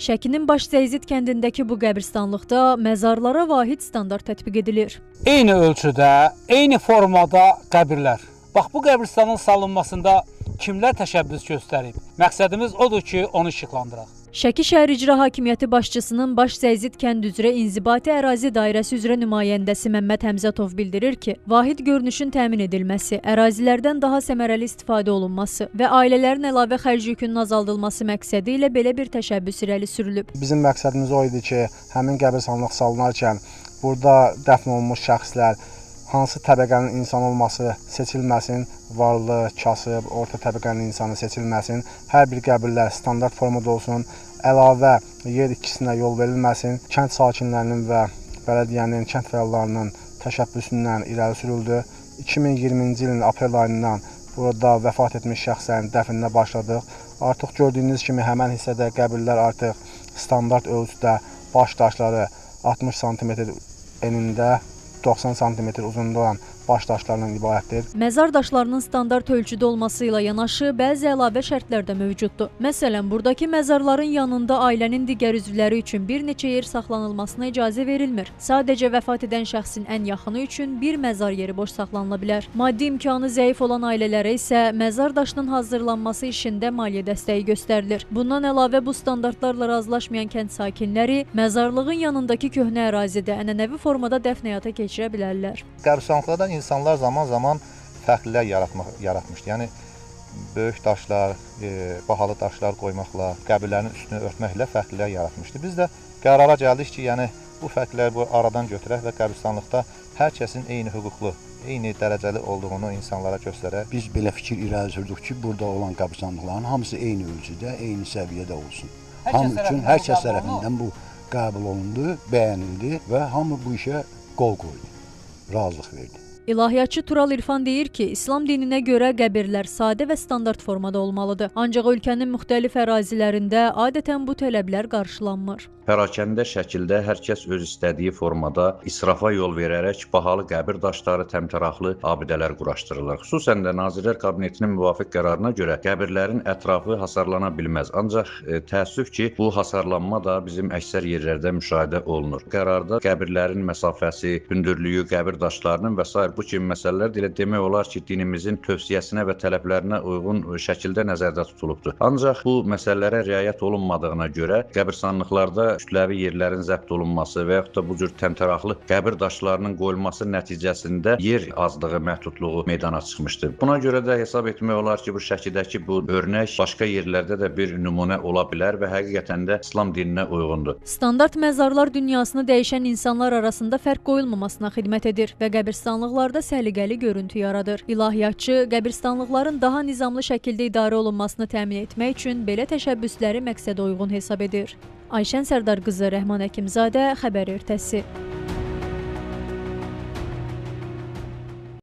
Şəkinin Başzəyzid kəndindəki bu qəbirstanlıqda məzarlara vahid standart tətbiq edilir. Eyni ölçüdə, eyni formada qəbirlər. Bax, bu qəbirstanın salınmasında kimlər təşəbbüs göstərib? Məqsədimiz odur ki, onu işıqlandıraq. Şəki şəhər İcra Hakimiyyəti başçısının Başzəyzid kənd üzrə İnzibati ərazi dairəsi üzrə nümayəndəsi Məmməd Həmzətov bildirir ki, vahid görünüşün təmin edilməsi, ərazilərdən daha səmərəli istifadə olunması və ailələrin əlavə xərc yükünün azaldılması məqsədi ilə belə bir təşəbbüs irəli sürülüb. Bizim məqsədimiz o idi ki, həmin qəbirstanlıq salınarkən burada dəfn olunmuş şəxslər hansı təbəqənin insan olması seçilməsin, varlı, kasıb, orta təbəqənin insanı seçilməsin, hər bir qəbirlər standart formada olsun, əlavə yer itkisinə yol verilməsin, kənd sakinlərinin və bələdiyyənin, kənd fəallarının təşəbbüsündən irəli sürüldü. 2020-ci ilin aprel ayından burada vəfat etmiş şəxslərin dəfninə başladıq. Artıq gördüyünüz kimi həmən hissədə qəbirlər artıq standart ölçüdə, baş daşları 60 sm enində, 90 sm uzunluğunda olan baş daşlarından ibarətdir. Məzar daşlarının standart ölçüdə olması ilə yanaşı bəzi əlavə şərtlər də mövcuddur. Məsələn, buradakı məzarların yanında ailənin digər üzvləri üçün bir neçə yer saxlanılmasına icazə verilmir. Sadəcə vəfat edən şəxsin ən yaxını üçün bir məzar yeri boş saxlanıla bilər. Maddi imkanı zəif olan ailələrə isə məzar daşının hazırlanması işində maliyyə dəstəyi göstərilir. Bundan əlavə bu standartlarla razılaşmayan kənd sakinləri məzarlığın yanındakı köhnə ərazidə ənənəvi formada dəfn həyata keçirə bilərlər. Qəbirstanlıqlardan insanlar zaman-zaman fərqlilər yaratmışdı. Yəni, böyük daşlar, bahalı daşlar qoymaqla, qəbirlərin üstünü örtməklə fərqlilər yaratmışdı. Biz də qərara gəldik ki, yəni, bu fərqləri bu aradan götürək və qəbirstanlıqda hər kəsin eyni hüquqlu, eyni dərəcəli olduğunu insanlara göstərək. Biz belə fikir irəli sürdük ki, burada olan qəbirstanlıqların hamısı eyni ölçüdə, eyni səviyyədə olsun. Hər kəs tərəfindən bu qəbul olundu, bəyənildi və hamı bu işə qol qoydu, razılıq verdi. İlahiyyatçı Tural İrfan deyir ki, İslam dininə görə qəbirlər sadə və standart formada olmalıdır. Ancaq ölkənin müxtəlif ərazilərində adətən bu tələblər qarşılanmır. Pərakəndə şəkildə hər kəs öz istədiyi formada israfa yol verərək bahalı qəbir daşları, təmtəraqlı abidələr quraşdırırlar. Xüsusən də Nazirlər Kabinetinin müvafiq qərarına görə qəbirlərin ətrafı hasarlana bilməz. Ancaq təəssüf ki, bu hasarlanma da bizim əksər yerlərdə müşahidə olunur. Qərarda qəbirlərin məsafəsi, hündürlüyü, qəbir daşlarının və s. bu kimi məsələlər ilə demək olar ki, dinimizin tövsiyəsinə və tələblərinə uyğun şəkildə nəzərdə tutulubdur. Ancaq bu məsələlərə riayət olunmadığına görə qəbirstanlıqlarda kütləvi yerlərin zəbt olunması və yaxud da bu cür təmtəraqlı qəbir daşlarının qoyulması nəticəsində yer azlığı, məhdudluğu meydana çıxmışdır. Buna görə də hesab etmək olar ki, bu şəkildəki bu örnək başqa yerlərdə də bir nümunə ola bilər və həqiqətən də İslam dininə uyğundur. Standart məzarlar dünyasını dəyişən insanlar arasında fərq qoyulmamasına xidmət edir və qəbirstanlıqlarda səliqəli görüntü yaradır. İlahiyyatçı qəbirstanlıqların daha nizamlı şəkildə idarə olunmasını təmin etmək üçün belə təşəbbüsləri məqsədə uyğun hesab edir. Ayşən Sərdar qızı, Rəhman Həkimzadə, Xəbər ertəsi.